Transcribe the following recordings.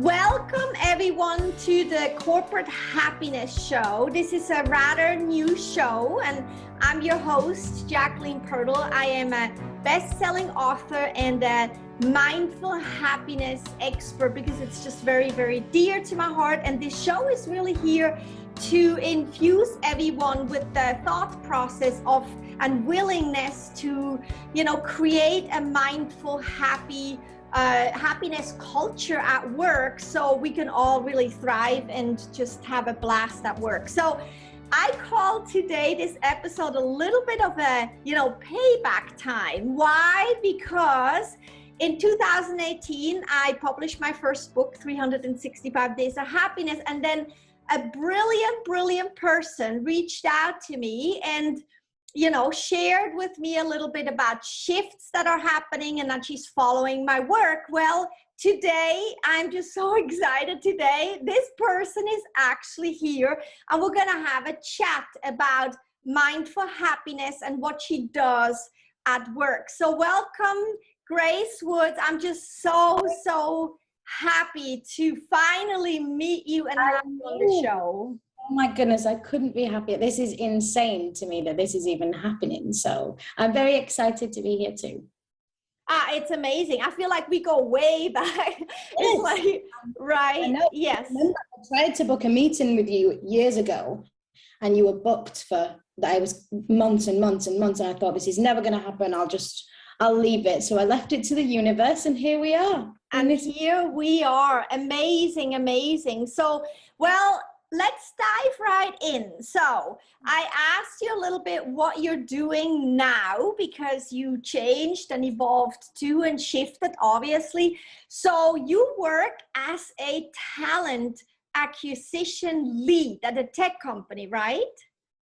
Welcome everyone to the Corporate Happiness Show. This is a rather new show and I'm your host, Jacqueline Pirtle. I am a best-selling author and a mindful happiness expert because it's just very, very dear to my heart. And this show is really here to infuse everyone with the thought process of and willingness to, create a mindful, happiness culture at work so we can all really thrive and just have a blast at work. So I call today this episode a little bit of a, payback time. Why? Because in 2018, I published my first book, 365 Days of Happiness. And then a brilliant person reached out to me and shared with me a little bit about shifts that are happening and that she's following my work. Well, today, I'm just so excited today. This person is actually here and we're going to have a chat about mindful happiness and what she does at work. So welcome, Grace Woods. I'm just so happy to finally meet you and have you on the show. Oh my goodness, I couldn't be happier. This is insane to me that this is even happening. So I'm very excited to be here too. It's amazing. I feel like we go way back. It's like, right? Yes. I tried to book a meeting with you years ago and you were booked for, I was months and months and months. And I thought, this is never going to happen. I'll leave it. So I left it to the universe and here we are. And here we are. Amazing. So, well, let's dive right in. So I asked you a little bit what you're doing now because you changed and evolved too and shifted, obviously. So you work as a talent acquisition lead at a tech company, right?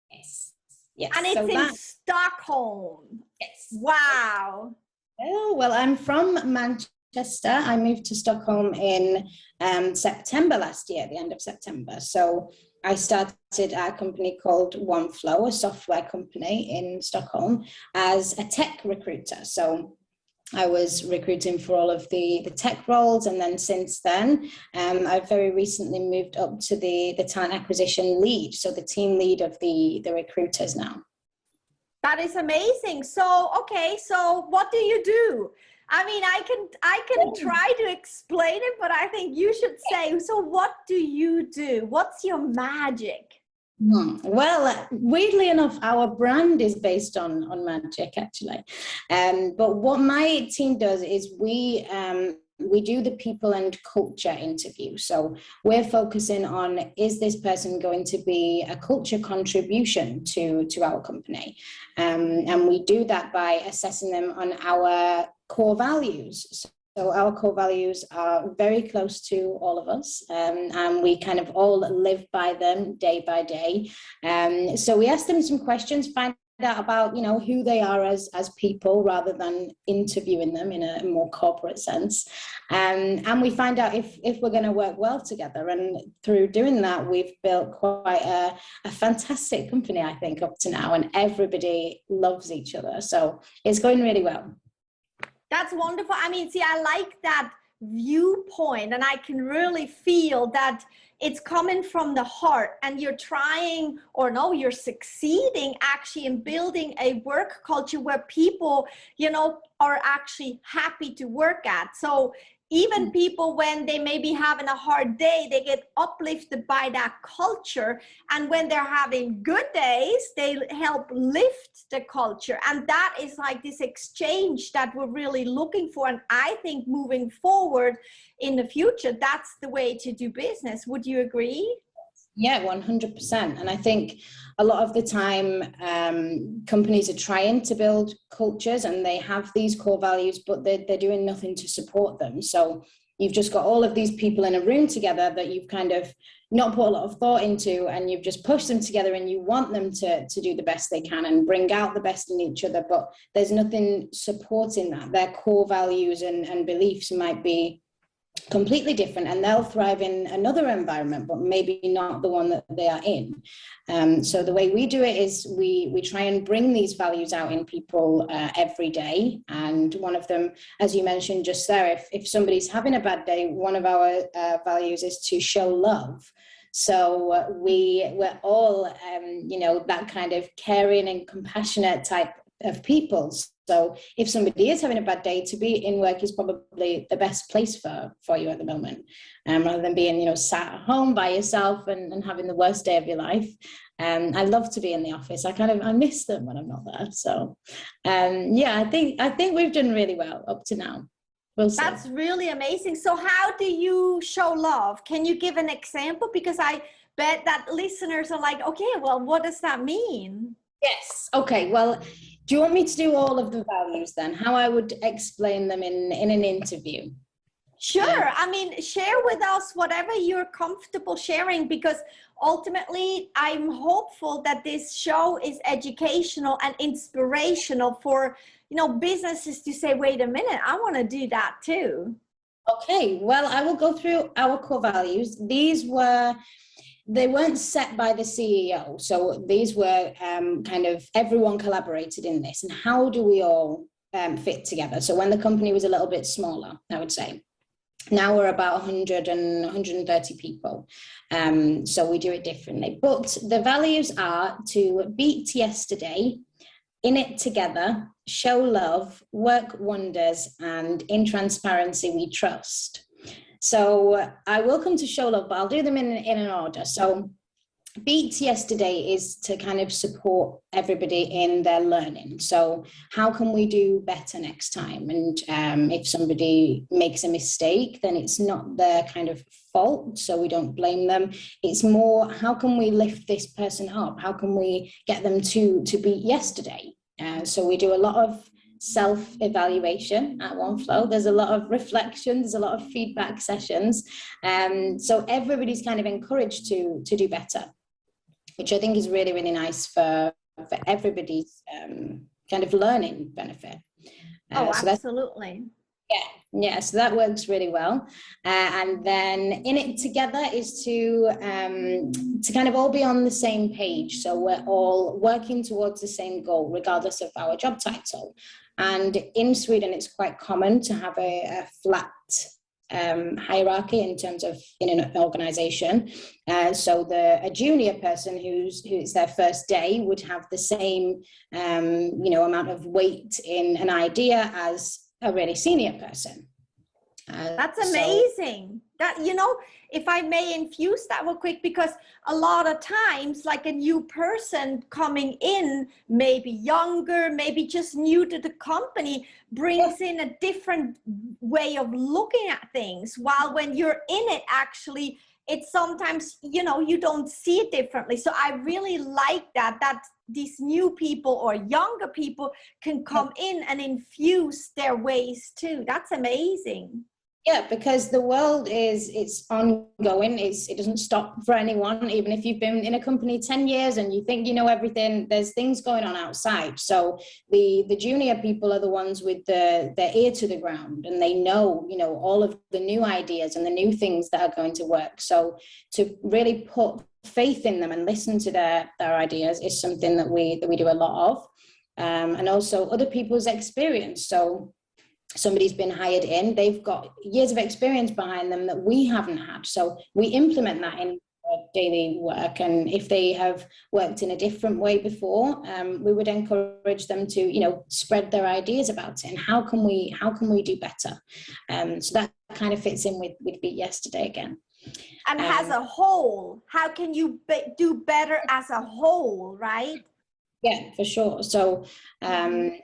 Yes. And it's in Stockholm. Yes. Wow. Oh, well, I'm from Manchester. I moved to Stockholm in September last year, at the end of September. So I started a company called OneFlow, a software company in Stockholm, as a tech recruiter. So I was recruiting for all of the tech roles. And then since then, I've very recently moved up to the talent acquisition lead. So the team lead of the recruiters now. That is amazing. So, okay, so what do you do? I mean, I can try to explain it, but I think you should say, so what do you do? What's your magic? Well, weirdly enough, our brand is based on magic, actually. But what my team does is we do the people and culture interview. So we're focusing on, is this person going to be a culture contribution to our company? And we do that by assessing them on our core values. So our core values are very close to all of us, and we kind of all live by them day by day. So we ask them some questions, find out about who they are as people rather than interviewing them in a more corporate sense, and we find out if we're going to work well together. And through doing that, we've built quite a fantastic company, I think, up to now, and everybody loves each other, so it's going really well. That's wonderful. I mean, see, I like that viewpoint and I can really feel that it's coming from the heart and you're trying, or no, you're succeeding actually in building a work culture where people, are actually happy to work at. So even people, when they may be having a hard day, they get uplifted by that culture. And when they're having good days, they help lift the culture. And that is like this exchange that we're really looking for. And I think moving forward in the future, that's the way to do business. Would you agree? Yeah, 100%. And I think a lot of the time companies are trying to build cultures and they have these core values, but they're doing nothing to support them. So you've just got all of these people in a room together that you've kind of not put a lot of thought into, and you've just pushed them together and you want them to do the best they can and bring out the best in each other, but there's nothing supporting that. Their core values and beliefs might be completely different, and they'll thrive in another environment, but maybe not the one that they are in. So the way we do it is we try and bring these values out in people every day. And one of them, as you mentioned just there, if somebody's having a bad day, one of our values is to show love. So we're all, that kind of caring and compassionate type of people. So if somebody is having a bad day, to be in work is probably the best place for you at the moment, rather than being, sat at home by yourself and having the worst day of your life. I love to be in the office. I miss them when I'm not there. So I think we've done really well up to now. We'll see. That's really amazing. So how do you show love? Can you give an example? Because I bet that listeners are like, okay, well, what does that mean? Yes. Okay. Well, do you want me to do all of the values then? How I would explain them in an interview? Sure. Share with us whatever you're comfortable sharing, because ultimately I'm hopeful that this show is educational and inspirational for, businesses to say, wait a minute, I want to do that too. Okay. Well, I will go through our core values. They weren't set by the CEO. So these were kind of everyone collaborated in this. And how do we all fit together? So when the company was a little bit smaller, I would say. Now we're about 100 and 130 people. So we do it differently. But the values are to beat yesterday, in it together, show love, work wonders, and in transparency we trust. So I will come to show love, but I'll do them in an order. So beat yesterday is to kind of support everybody in their learning. So how can we do better next time? And if somebody makes a mistake, then it's not their kind of fault, so we don't blame them. It's more, how can we lift this person up? How can we get them to beat yesterday? So we do a lot of self-evaluation at One Flow. There's a lot of reflection, there's a lot of feedback sessions. So everybody's kind of encouraged to do better, which I think is really, really nice for everybody's kind of learning benefit. Absolutely. So that works really well. And then in it together is to kind of all be on the same page. So we're all working towards the same goal, regardless of our job title. And in Sweden, it's quite common to have a flat hierarchy in terms of in an organization. So a junior person who's their first day would have the same amount of weight in an idea as a really senior person. That's amazing. If I may infuse that real quick, because a lot of times, like a new person coming in, maybe younger, maybe just new to the company, brings in a different way of looking at things. While when you're in it, actually, it's sometimes, you don't see it differently. So I really like that these new people or younger people can come in and infuse their ways too. That's amazing. Yeah, because the world it's ongoing. It doesn't stop for anyone. Even if you've been in a company 10 years and you think you know everything, there's things going on outside. So the junior people are the ones with their ear to the ground, and they know all of the new ideas and the new things that are going to work. So to really put faith in them and listen to their ideas is something that we do a lot of, and also other people's experience. So somebody's been hired in, they've got years of experience behind them that we haven't had. So we implement that in daily work. And if they have worked in a different way before, we would encourage them to, spread their ideas about it. And how can we do better? So that kind of fits in with Beat Yesterday again. And as a whole, how can you do better as a whole, right? Yeah, for sure. So, and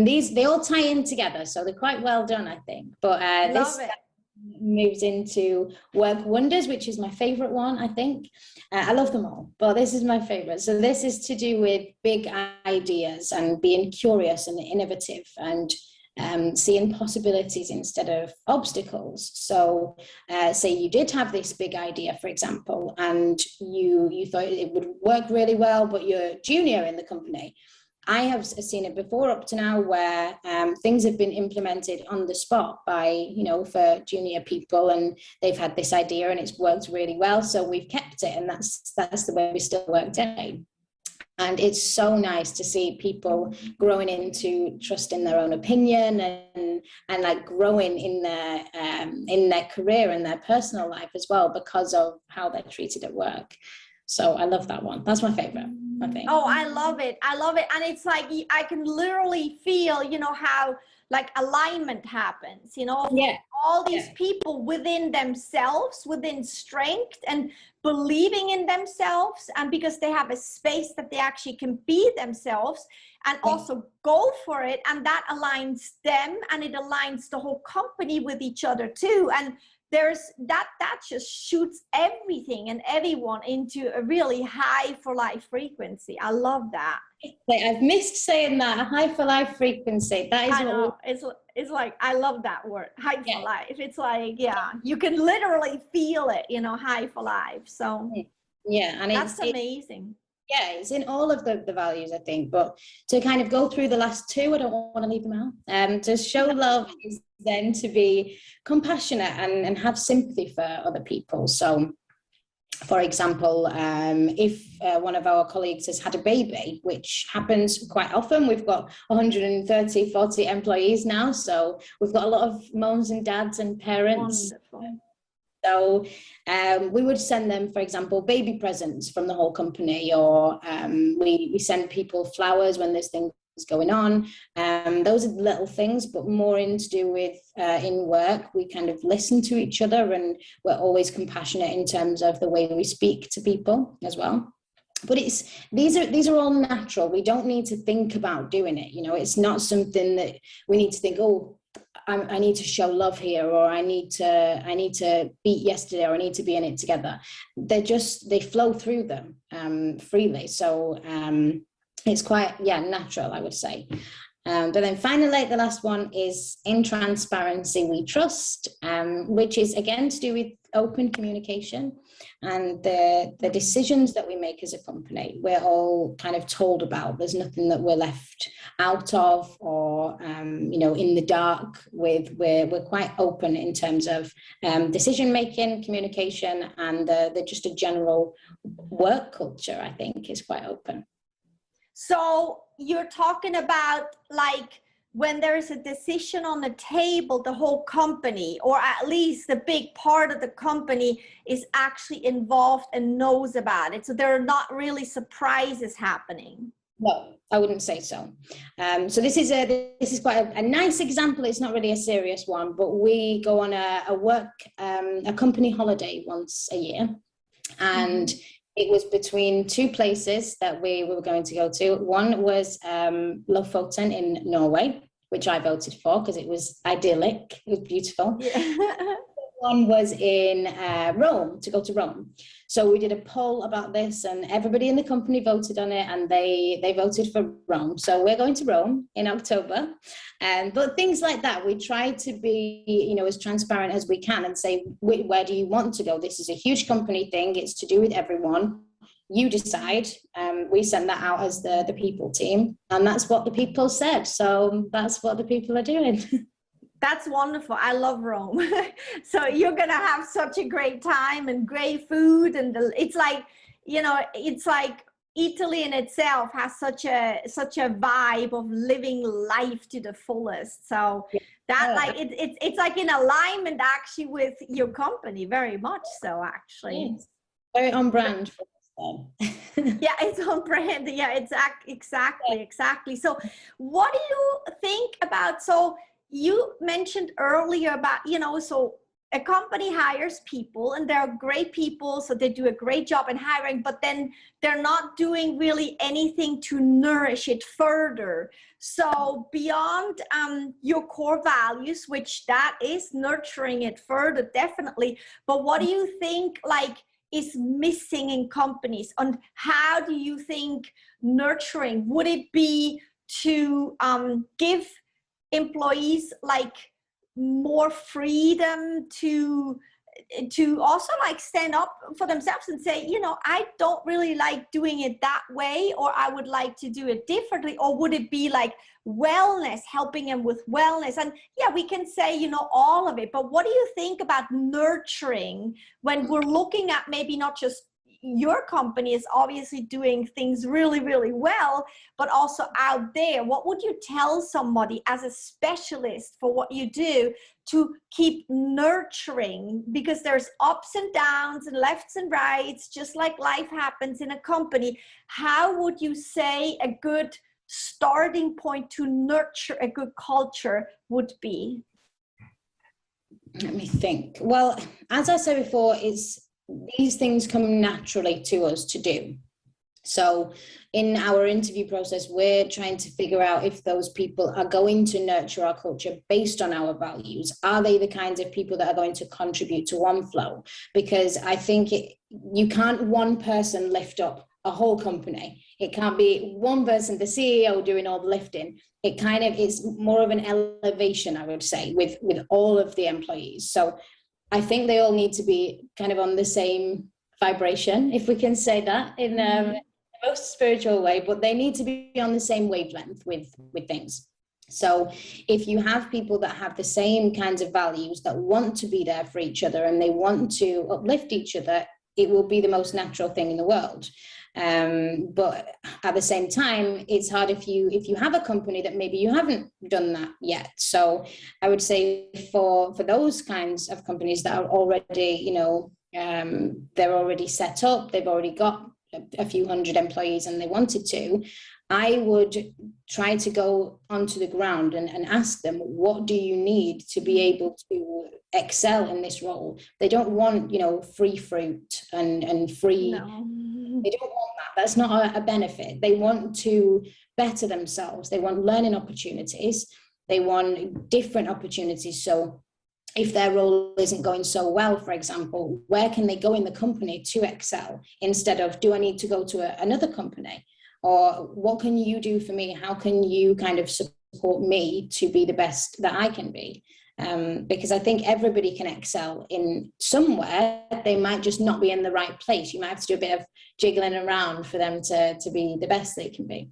these, they all tie in together. So they're quite well done, I think. But this moves into Work Wonders, which is my favorite one, I think. I love them all, but this is my favorite. So this is to do with big ideas and being curious and innovative and seeing possibilities instead of obstacles. So say you did have this big idea, for example, and you thought it would work really well, but you're junior in the company I have seen it before up to now where things have been implemented on the spot by, you know, for junior people, and they've had this idea and it's worked really well. So we've kept it, and that's the way we still work today. And it's so nice to see people growing into trusting their own opinion and like growing in their career and their personal life as well because of how they're treated at work. So I love that one. That's my favorite, I think. Oh, I love it. I love it. And it's like, I can literally feel, you know, how like alignment happens, you know, Yeah. all these people within themselves, within strength and believing in themselves, and because they have a space that they actually can be themselves and also go for it. And that aligns them, and it aligns the whole company with each other too. And there's that just shoots everything and everyone into a really high for life frequency. I love that. Like, I've missed saying that, a high for life frequency. That is I know. It's like, I love that word, high for life. It's like, you can literally feel it, you know, high for life. So and that's amazing. It's in all of the values, I think, but to kind of go through the last two, I don't want to leave them out. To show love is then to be compassionate and have sympathy for other people. So, for example, if one of our colleagues has had a baby, which happens quite often, we've got 40 employees now, so we've got a lot of moms and dads and parents. Wonderful. So we would send them, for example, baby presents from the whole company, or we send people flowers when there's things going on. Those are little things, but more in to do with in work, we kind of listen to each other, and we're always compassionate in terms of the way we speak to people as well. But these are all natural. We don't need to think about doing it. You know, it's not something that we need to think, oh, I need to show love here, or I need to beat yesterday, or I need to be in it together. They flow through them freely. So it's quite natural, I would say. But then finally, the last one is in transparency we trust, which is again to do with open communication, and the decisions that we make as a company, we're all kind of told about. There's nothing that we're left out of, or you know, in the dark with. We're quite open in terms of decision making, communication, and the just a general work culture, I think, is quite open. So you're talking about like when there's a decision on the table, the whole company, or at least the big part of the company, is actually involved and knows about it. So there are not really surprises happening. No, I wouldn't say so. So this is quite a nice example. It's not really a serious one, but we go on a company holiday once a year, and it was between two places that we were going to go to. One was Lofoten in Norway, which I voted for because it was idyllic. It was beautiful. Yeah. One was in Rome, to go to Rome. So we did a poll about this, and everybody in the company voted on it, and they voted for Rome. So we're going to Rome in October. But things like that, we try to be, you know, as transparent as we can and say, where do you want to go? This is a huge company thing. It's to do with everyone. You decide. We send that out as the people team, and that's what the people said. So that's what the people are doing. That's wonderful. I love Rome. So you're going to have such a great time and great food. And it's like, you know, it's like Italy in itself has such a vibe of living life to the fullest. So that like, it's like in alignment actually with your company, very much so actually. Yes. Very on brand for us. Yeah, it's on brand. Yeah, exactly. So what do you think about, so you mentioned earlier about, you know, so a company hires people and they're great people, so they do a great job in hiring, but then they're not doing really anything to nourish it further. So beyond your core values, which that is nurturing it further, definitely. But what do you think like is missing in companies, and how do you think nurturing, would it be to give employees like more freedom to to also like stand up for themselves and say, you know, I don't really like doing it that way, or I would like to do it differently. Or would it be like wellness, helping them with wellness? And yeah, we can say, you know, all of it, but what do you think about nurturing when we're looking at maybe not just your company is obviously doing things really, really well, but also out there? What would you tell somebody as a specialist for what you do to keep nurturing? Because there's ups and downs and lefts and rights, just like life happens in a company. How would you say a good starting point to nurture a good culture would be? Let me think. Well, as I said before, these things come naturally to us to do. So in our interview process, we're trying to figure out if those people are going to nurture our culture based on our values. Are they the kinds of people that are going to contribute to one flow? Because I think you can't one person lift up a whole company. It can't be one person, the CEO, doing all the lifting. It kind of is more of an elevation, I would say, with all of the employees. So I think they all need to be kind of on the same vibration, if we can say that in the most spiritual way, but they need to be on the same wavelength with things. So if you have people that have the same kinds of values, that want to be there for each other and they want to uplift each other, it will be the most natural thing in the world. But at the same time, it's hard if you have a company that maybe you haven't done that yet. So I would say for those kinds of companies that are already, you know, they're already set up, they've already got a few hundred employees and they wanted to, I would try to go onto the ground and ask them, what do you need to be able to excel in this role? They don't want, you know, free fruit and free. No. They don't want that. That's not a benefit. They want to better themselves. They want learning opportunities. They want different opportunities. So if their role isn't going so well, for example, where can they go in the company to excel instead of, do I need to go to another company? Or what can you do for me? How can you kind of support me to be the best that I can be? Because I think everybody can excel in somewhere. They might just not be in the right place. You might have to do a bit of jiggling around for them to be the best they can be.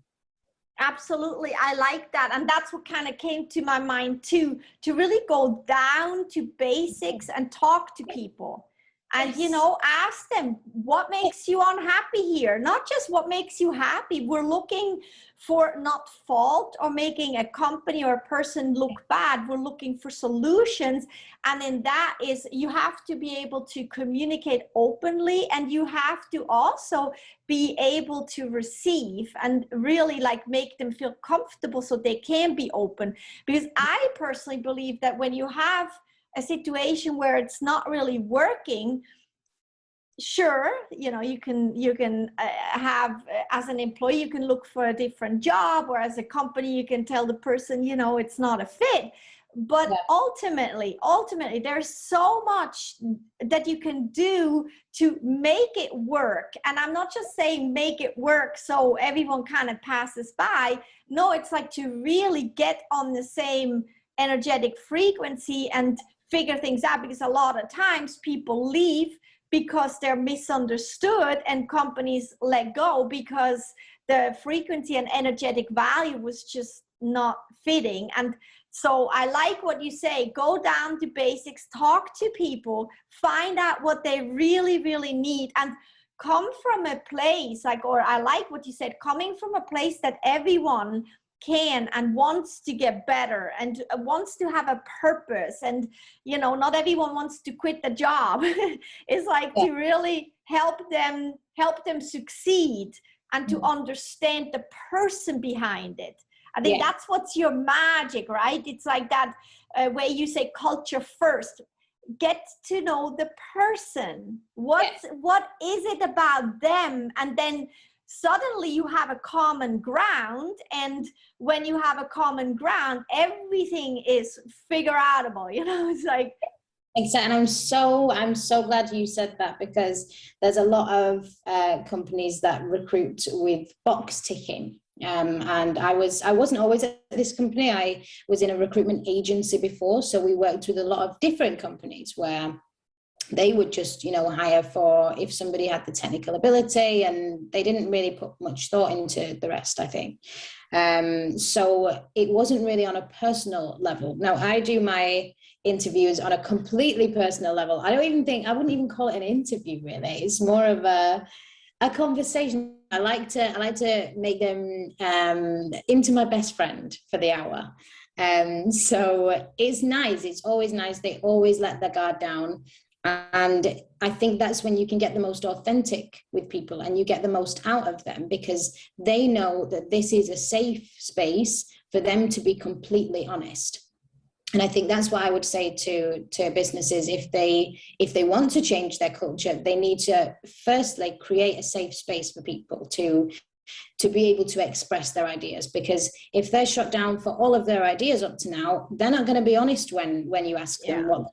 Absolutely. I like that. And that's what kind of came to my mind too, to really go down to basics and talk to people. And, you know, ask them, what makes you unhappy here? Not just what makes you happy. We're looking for not fault or making a company or a person look bad. We're looking for solutions. And in that is, you have to be able to communicate openly, and you have to also be able to receive and really like make them feel comfortable so they can be open. Because I personally believe that when you have a situation where it's not really working, sure, you know, you can have, as an employee, you can look for a different job, or as a company, you can tell the person, you know, it's not a fit. But yeah, ultimately, there's so much that you can do to make it work. And I'm not just saying make it work so everyone kind of passes by. No, it's like to really get on the same energetic frequency and figure things out, because a lot of times people leave because they're misunderstood, and companies let go because the frequency and energetic value was just not fitting. And so I like what you say, go down to basics, talk to people, find out what they really, really need, and come from a place like, or I like what you said, coming from a place that everyone can and wants to get better and wants to have a purpose. And, you know, not everyone wants to quit the job. It's like to really help them succeed and to understand the person behind it. I think that's what's your magic, right? It's like that way you say culture first. Get to know the person. What is it about them? And then suddenly you have a common ground. And when you have a common ground, everything is figure outable. You know, it's like. Exactly. And I'm so glad you said that, because there's a lot of companies that recruit with box ticking. And I wasn't always at this company. I was in a recruitment agency before, so we worked with a lot of different companies where they would just, hire for if somebody had the technical ability, and they didn't really put much thought into the rest, I think. So it wasn't really on a personal level. Now, I do my interviews on a completely personal level. I wouldn't even call it an interview, really. It's more of a conversation. I like to make them into my best friend for the hour. So it's nice. It's always nice. They always let their guard down. And I think that's when you can get the most authentic with people, and you get the most out of them, because they know that this is a safe space for them to be completely honest. And I think that's what I would say to businesses, if they want to change their culture, they need to firstly create a safe space for people to be able to express their ideas. Because if they're shut down for all of their ideas up to now, they're not going to be honest when you ask them what,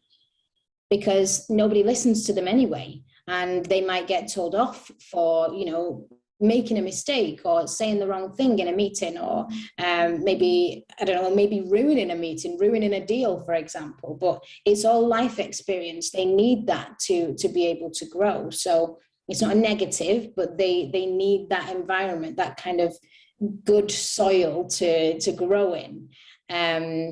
because nobody listens to them anyway, and they might get told off for making a mistake or saying the wrong thing in a meeting, or maybe ruining a meeting, ruining a deal, for example. But it's all life experience. They need that to be able to grow. So it's not a negative, but they need that environment, that kind of good soil to grow in.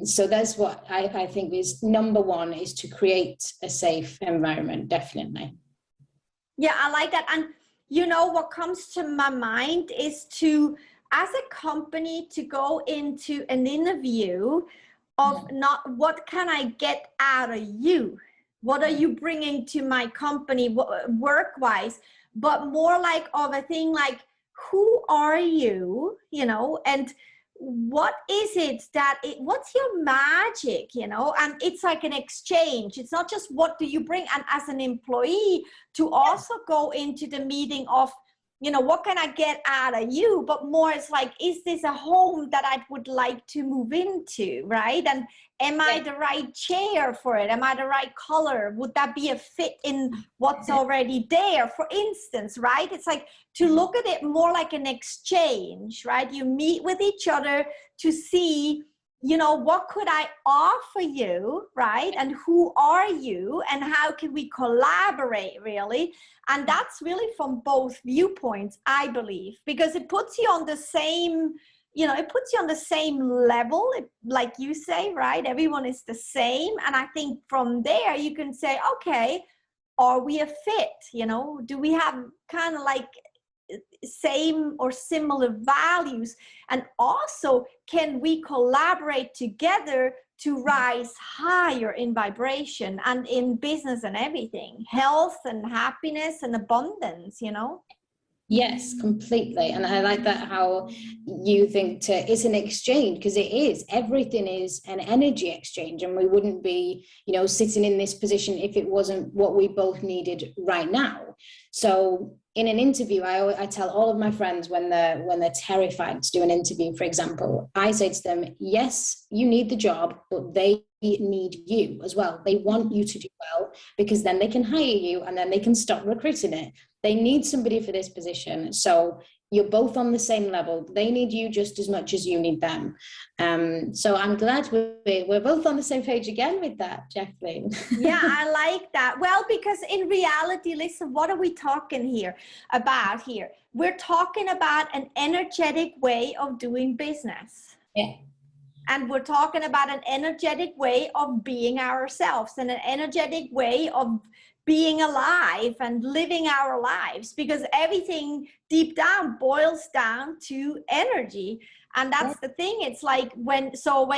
So that's what I think is number one, is to create a safe environment, definitely. Yeah, I like that. And what comes to my mind is to, as a company, to go into an interview of not what can I get out of you? What are you bringing to my company work-wise? But more like of a thing like, who are you, and what is it what's your magic, and it's like an exchange. It's not just what do you bring, and as an employee to also go into the meeting of, what can I get out of you, but more it's like, is this a home that I would like to move into, right? And am I the right chair for it? Am I the right color? Would that be a fit in what's already there, for instance, right? It's like to look at it more like an exchange, right? You meet with each other to see, what could I offer you, right? And who are you, and how can we collaborate, really? And that's really from both viewpoints, I believe, because it puts you on the same, it puts you on the same level, like you say, right? Everyone is the same. And I think from there you can say, okay, are we a fit? Do we have kind of like same or similar values? And also, can we collaborate together to rise higher in vibration and in business and everything, health and happiness and abundance, Yes, completely. And I like that, how you think it's an exchange, because it is. Everything is an energy exchange, and we wouldn't be, sitting in this position if it wasn't what we both needed right now. So in an interview, I tell all of my friends when they're terrified to do an interview, for example, I say to them, yes, you need the job, but they need you as well. They want you to do well, because then they can hire you, and then they can stop recruiting it. They need somebody for this position. So you're both on the same level. They need you just as much as you need them. So I'm glad we're both on the same page again with that, Jacqueline. Yeah, I like that. Well, because in reality, listen, what are we talking about here? We're talking about an energetic way of doing business. Yeah. And we're talking about an energetic way of being ourselves, and an energetic way of being alive and living our lives, because everything deep down boils down to energy. And that's the thing. It's like when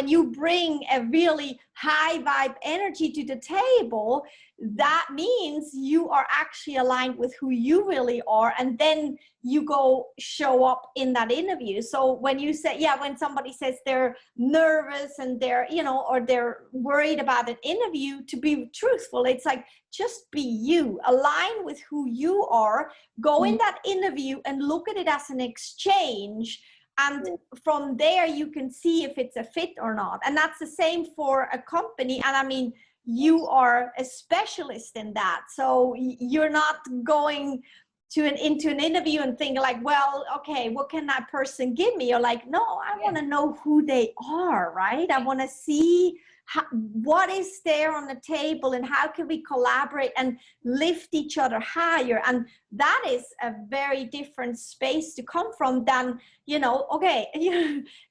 you bring a really high vibe energy to the table, that means you are actually aligned with who you really are. And then you go show up in that interview. So when you say, when somebody says they're nervous and they're, or they're worried about an interview, to be truthful, it's like, just be you, align with who you are, go in that interview and look at it as an exchange. And from there, you can see if it's a fit or not. And that's the same for a company. And I mean, you are a specialist in that. So you're not going into an interview and thinking like, well, okay, what can that person give me? You're like, no, I want to know who they are, right? I want to see what is there on the table, and how can we collaborate and lift each other higher? And that is a very different space to come from than, okay,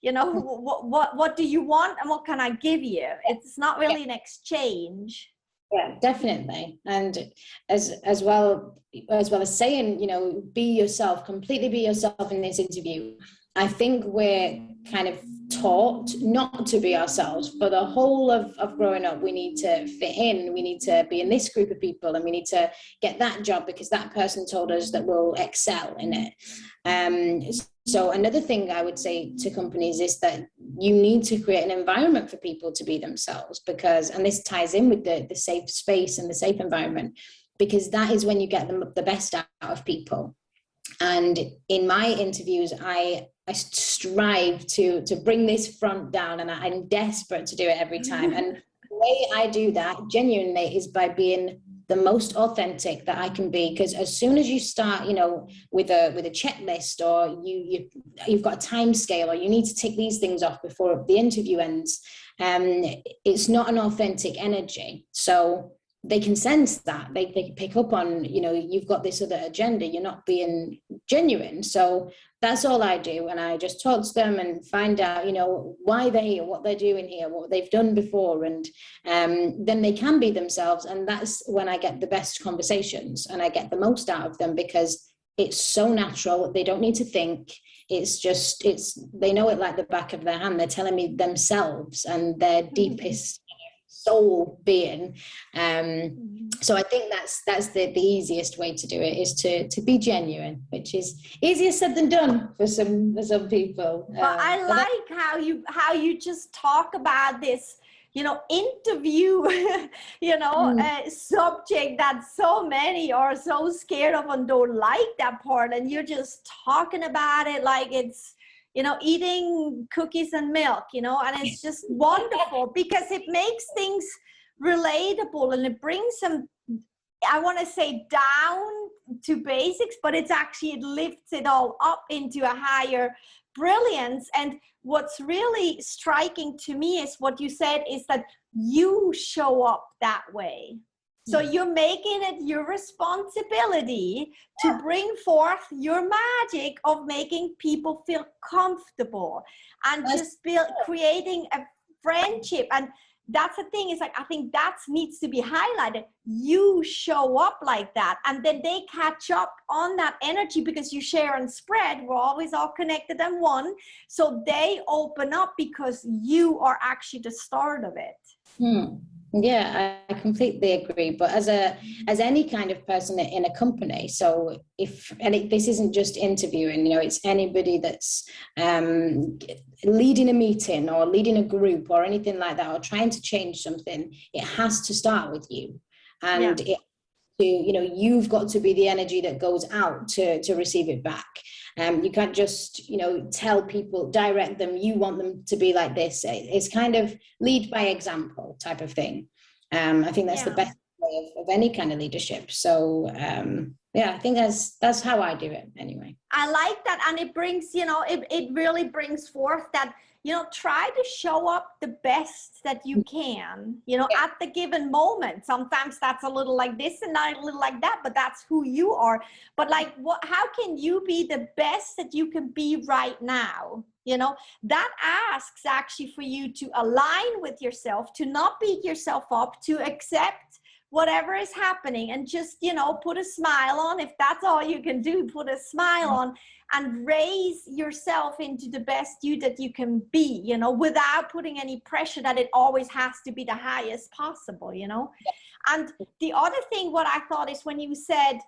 what do you want and what can I give you? It's not really an exchange. Yeah, definitely. And as well as saying, be yourself, completely be yourself in this interview. I think we're kind of taught not to be ourselves. For the whole of growing up, we need to fit in, we need to be in this group of people, and we need to get that job because that person told us that we'll excel in it. So another thing I would say to companies is that you need to create an environment for people to be themselves, and this ties in with the safe space and the safe environment, because that is when you get the best out of people. And in my interviews, I strive to bring this front down, and I'm desperate to do it every time. And the way I do that genuinely is by being the most authentic that I can be, because as soon as you start, with a checklist, or you've got a time scale, or you need to tick these things off before the interview ends, it's not an authentic energy. So they can sense that, they can pick up on, you've got this other agenda, you're not being genuine. So that's all I do, and I just talk to them and find out, why they're here, what they're doing here, what they've done before, and then they can be themselves. And that's when I get the best conversations and I get the most out of them, because it's so natural. They don't need to think. They know it like the back of their hand. They're telling me themselves and their deepest soul being. So I think that's the easiest way to do it, is to be genuine, which is easier said than done for some people. But I like how you just talk about this, interview, subject that so many are so scared of and don't like that part, and you're just talking about it like it's, eating cookies and milk, and it's just wonderful because it makes things relatable, and it brings them, I want to say, down to basics, but it lifts it all up into a higher brilliance. And what's really striking to me is what you said, is that you show up that way. So you're making it your responsibility to bring forth your magic of making people feel comfortable and just creating a friendship. And that's the thing, is like, I think that needs to be highlighted. You show up like that, and then they catch up on that energy because you share and spread. We're always all connected and one. So they open up because you are actually the start of it. Yeah, I completely agree. But as any kind of person in a company, so this isn't just interviewing, it's anybody that's leading a meeting or leading a group or anything like that, or trying to change something, it has to start with you. And you've got to be the energy that goes out to receive it back. You can't just, tell people, direct them, you want them to be like this. It's kind of lead by example type of thing. I think that's the best way of any kind of leadership. So, I think that's how I do it anyway. I like that. And it brings, it really brings forth that, try to show up the best that you can, at the given moment. Sometimes that's a little like this and not a little like that, but that's who you are. But like, how can you be the best that you can be right now? That asks actually for you to align with yourself, to not beat yourself up, to accept whatever is happening, and just, put a smile on. If that's all you can do, put a smile on and raise yourself into the best you that you can be, without putting any pressure that it always has to be the highest possible, And the other thing, what I thought is when you said,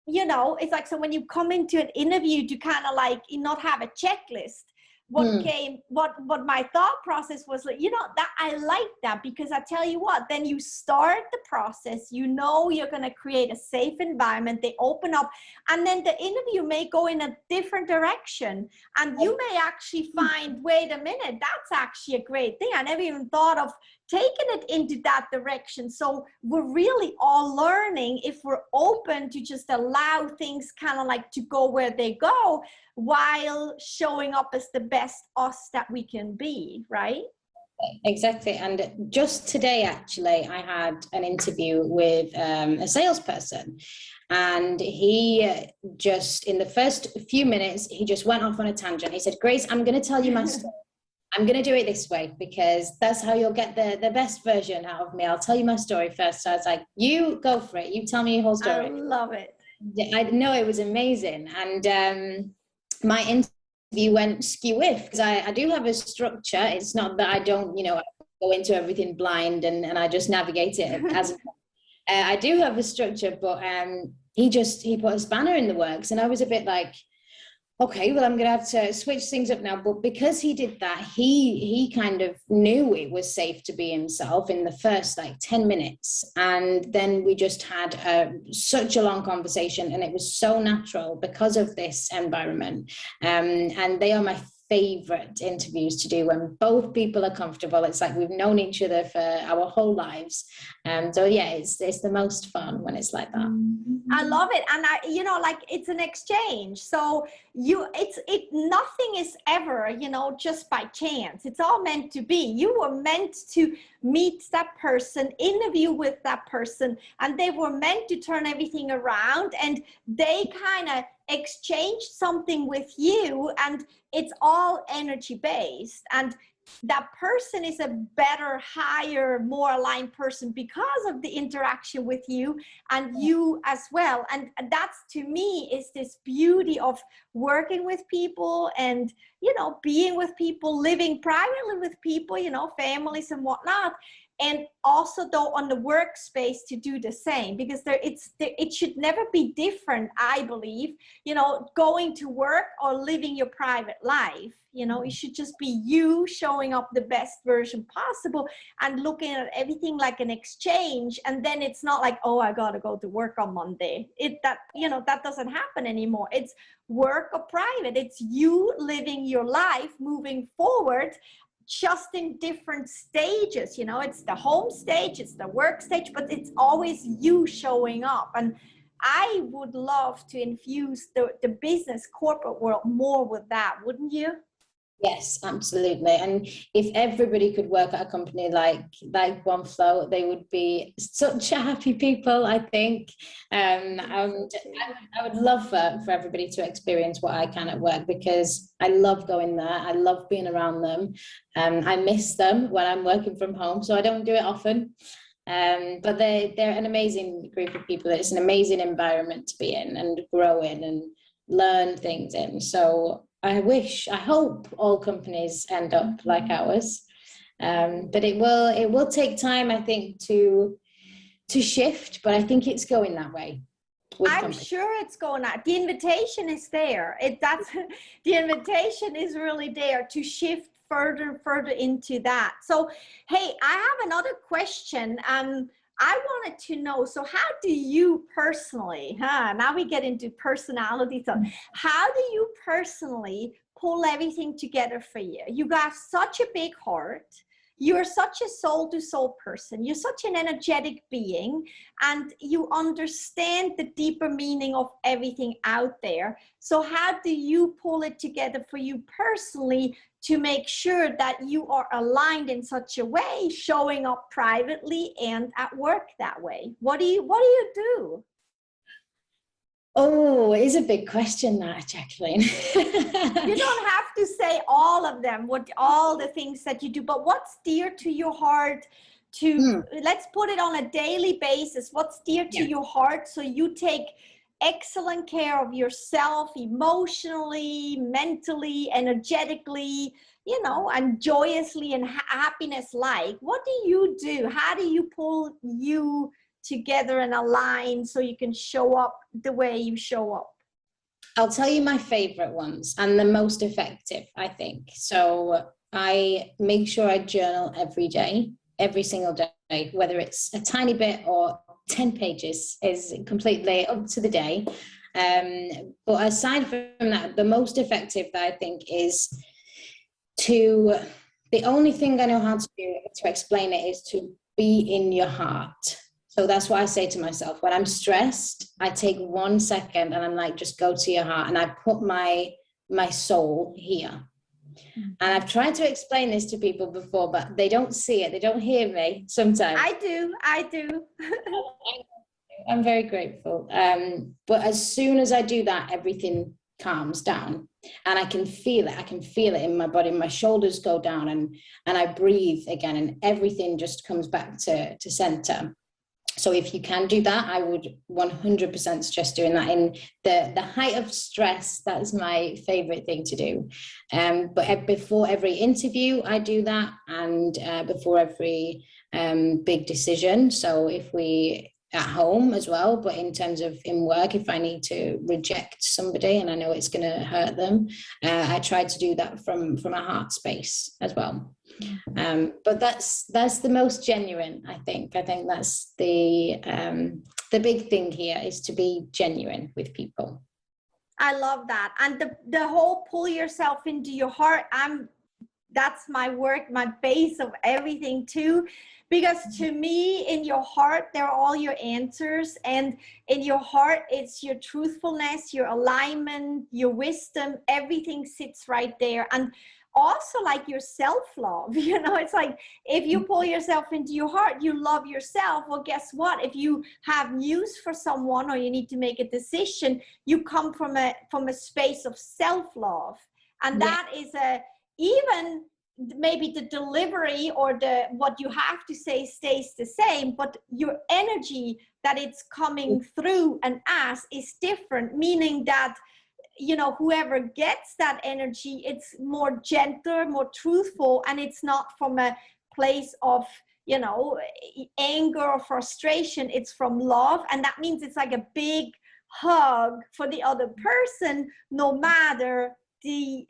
it's like, so when you come into an interview to kind of like not have a checklist, what my thought process was like, that I like that, because I tell you what, then you start the process, you're going to create a safe environment, they open up, and then the interview may go in a different direction, and you may actually find, wait a minute, that's actually a great thing. I never even thought of taking it into that direction. So we're really all learning if we're open to just allow things kind of like to go where they go, while showing up as the best us that we can be, right? Exactly. And just today, actually, I had an interview with a salesperson, and he just, in the first few minutes, he just went off on a tangent. He said, Grace, I'm going to tell you my story. I'm going to do it this way because that's how you'll get the best version out of me. I'll tell you my story first. So I was like, you go for it. You tell me your whole story. I love it. I know, it was amazing. And my interview went skew-if because I do have a structure. It's not that I don't, I go into everything blind and I just navigate it as I do have a structure, but he put a spanner in the works, and I was a bit like, okay, well, I'm going to have to switch things up now. But because he did that, he kind of knew it was safe to be himself in the first 10 minutes. And then we just had such a long conversation, and it was so natural because of this environment. And they are my favorite interviews to do when both people are comfortable. It's like we've known each other for our whole lives. So yeah, it's the most fun when it's like that. I love it. And it's an exchange. So nothing is ever, just by chance. It's all meant to be. You were meant to meet that person, interview with that person, and they were meant to turn everything around, and they kind of exchanged something with you, and it's all energy based. And that person is a better, higher, more aligned person because of the interaction with you, and you as well. And that's, to me, is this beauty of working with people and, being with people, living privately with people, families and whatnot. And also, though, on the workspace to do the same, because it should never be different, I believe, going to work or living your private life. It should just be you showing up the best version possible and looking at everything like an exchange. And then it's not like, oh, I got to go to work on Monday. That doesn't happen anymore. It's work or private. It's you living your life, moving forward, just in different stages. It's the home stage, it's the work stage, but it's always you showing up. And I would love to infuse the business corporate world more with that, wouldn't you? Yes, absolutely. And if everybody could work at a company like One Flow, they would be such a happy people, I think. I would love for everybody to experience what I can at work, because I love going there. I love being around them. I miss them when I'm working from home, so I don't do it often. But they're an amazing group of people. It's an amazing environment to be in and grow in and learn things in. So I hope all companies end up like ours, but it will take time, I think, to shift. But I think it's going that way. I'm sure it's going out. The invitation is there. The invitation is really there to shift further and further into that. So, hey, I have another question. I wanted to know, so how do you personally, now we get into personality. So how do you personally pull everything together for you? You got such a big heart. You're such a soul-to-soul person. You're such an energetic being, and you understand the deeper meaning of everything out there. So how do you pull it together for you personally to make sure that you are aligned in such a way, showing up privately and at work that way? What do you do? Oh, it is a big question, that, Jacqueline. You don't have to say all of them, all the things that you do, but what's dear to your heart let's put it on a daily basis. What's dear to your heart, so you take excellent care of yourself emotionally, mentally, energetically, and joyously and happiness. What do you do? How do you pull you together and align so you can show up the way you show up? I'll tell you my favorite ones and the most effective, I think. So I make sure I journal every day, every single day, whether it's a tiny bit or 10 pages is completely up to the day. But aside from that, the most effective that I think is the only thing I know how to do to explain it is to be in your heart. So that's what I say to myself. When I'm stressed, I take 1 second and I'm like, just go to your heart. And I put my soul here. And I've tried to explain this to people before, but they don't see it. They don't hear me sometimes. I do. I'm very grateful. But as soon as I do that, everything calms down and I can feel it. I can feel it in my body. My shoulders go down and I breathe again and everything just comes back to center. So if you can do that, I would 100% suggest doing that in the height of stress. That is my favorite thing to do. But before every interview, I do that, and before every big decision. So if we at home as well, but in terms of in work, if I need to reject somebody and I know it's going to hurt them, I try to do that from a heart space as well. But that's the most genuine, I think. I think that's the big thing here, is to be genuine with people. I love that. And the whole pull yourself into your heart, that's my work, my base of everything too. Because to me, in your heart, there are all your answers. And in your heart, it's your truthfulness, your alignment, your wisdom, everything sits right there. And also like your self-love, it's like if you pull yourself into your heart, you love yourself. Well, guess what? If you have news for someone or you need to make a decision, you come from a space of self-love. And that is even maybe the delivery or what you have to say stays the same, but your energy that it's coming through and as is different, meaning that whoever gets that energy, it's more gentle, more truthful, and it's not from a place of anger or frustration. It's from love, and that means it's like a big hug for the other person, no matter the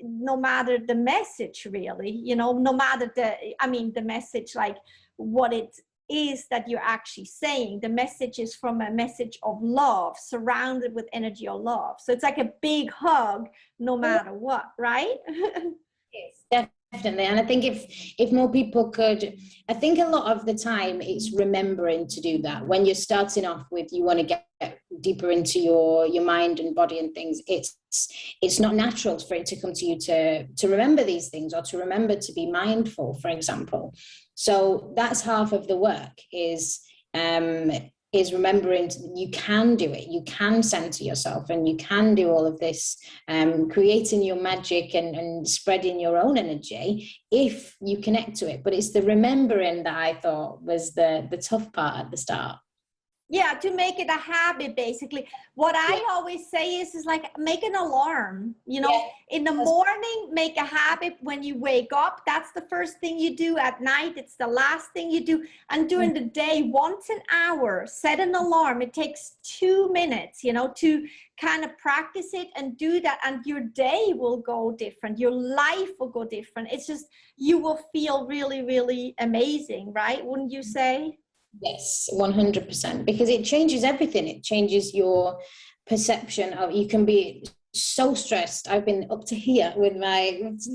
message, really, no matter the message, like what it is that you're actually saying. The message is from a message of love, surrounded with energy of love. So it's like a big hug, no matter what, right? Yes, definitely. And I think if more people could, I think a lot of the time it's remembering to do that. When you're starting off with, you want to get deeper into your mind and body and things, it's not natural for it to come to you to remember these things, or to remember to be mindful, for example. So that's half of the work, is remembering you can do it, you can center yourself, and you can do all of this, creating your magic and spreading your own energy if you connect to it. But it's the remembering that I thought was the tough part at the start. Yeah, to make it a habit, basically. What I always say is like, make an alarm, in the morning, make a habit when you wake up. That's the first thing you do. At night, it's the last thing you do. And during the day, once an hour, set an alarm. It takes 2 minutes, to kind of practice it and do that. And your day will go different. Your life will go different. It's just, you will feel really, really amazing, right? Wouldn't you say? Yes, 100%, because it changes everything. It changes your perception of, you can be so stressed. I've been up to here with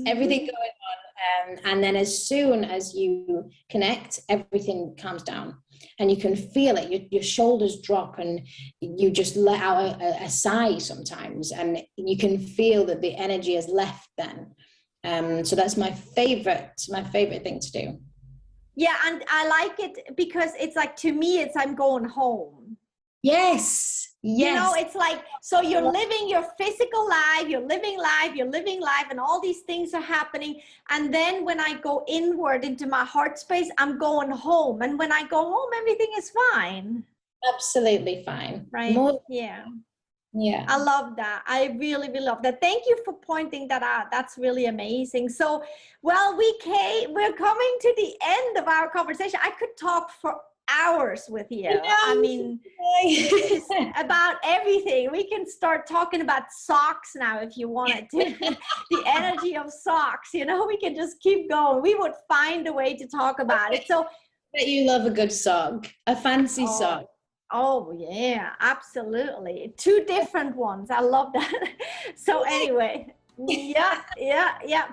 everything going on. And then as soon as you connect, everything calms down and you can feel it. Your shoulders drop and you just let out a sigh sometimes, and you can feel that the energy has left then. So that's my favorite thing to do. Yeah, and I like it because it's like, to me, it's I'm going home. Yes. It's like, so you're living your physical life, you're living life, and all these things are happening. And then when I go inward into my heart space, I'm going home. And when I go home, everything is fine. Absolutely fine. Right? Yeah. I love that. I really, really love that. Thank you for pointing that out. That's really amazing. So, well, we're coming to the end of our conversation. I could talk for hours with you. I mean, about everything. We can start talking about socks now if you wanted to. The energy of socks, we can just keep going. We would find a way to talk about it. So, but you love a good sock, a fancy sock. Oh, yeah, absolutely. 2 different ones. I love that. So anyway, yeah,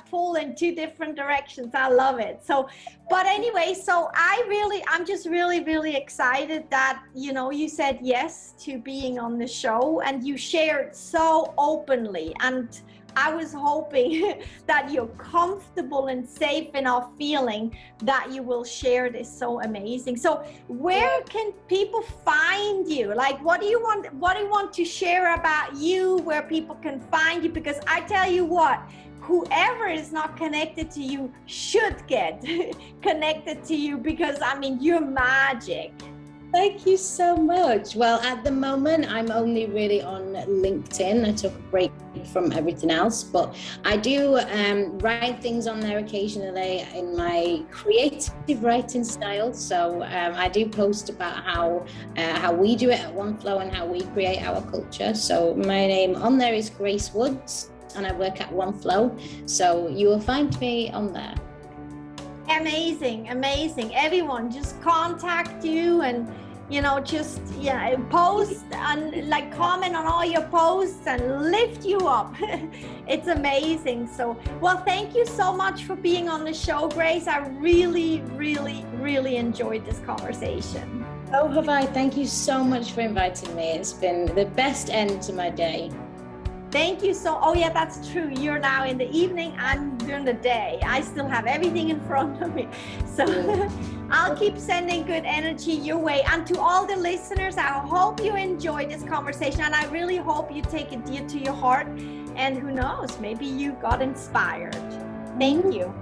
pull in 2 different directions. I love it. So, but anyway, so I'm just really, really excited that, you said yes to being on the show, and you shared so openly. And I was hoping that you're comfortable and safe enough feeling that you will share this. So amazing. So where can people find you? Like, what do you want to share about you, where people can find you? Because I tell you what, whoever is not connected to you should get connected to you, because I mean, you're magic. Thank you so much. Well, at the moment, I'm only really on LinkedIn. I took a break from everything else, but I do write things on there occasionally in my creative writing style. So I do post about how we do it at OneFlow and how we create our culture. So my name on there is Grace Woods, and I work at OneFlow. So you will find me on there. Amazing, amazing. Everyone just contact you and, you know, just post and like comment on all your posts and lift you up. It's amazing. So, well, thank you so much for being on the show, Grace. I really, really, really enjoyed this conversation. Oh, have I. Thank you so much for inviting me. It's been the best end to my day. Thank you so, oh yeah, that's true. You're now in the evening, I'm during the day. I still have everything in front of me. So I'll keep sending good energy your way. And to all the listeners, I hope you enjoyed this conversation. And I really hope you take it dear to your heart. And who knows, maybe you got inspired. Thank you.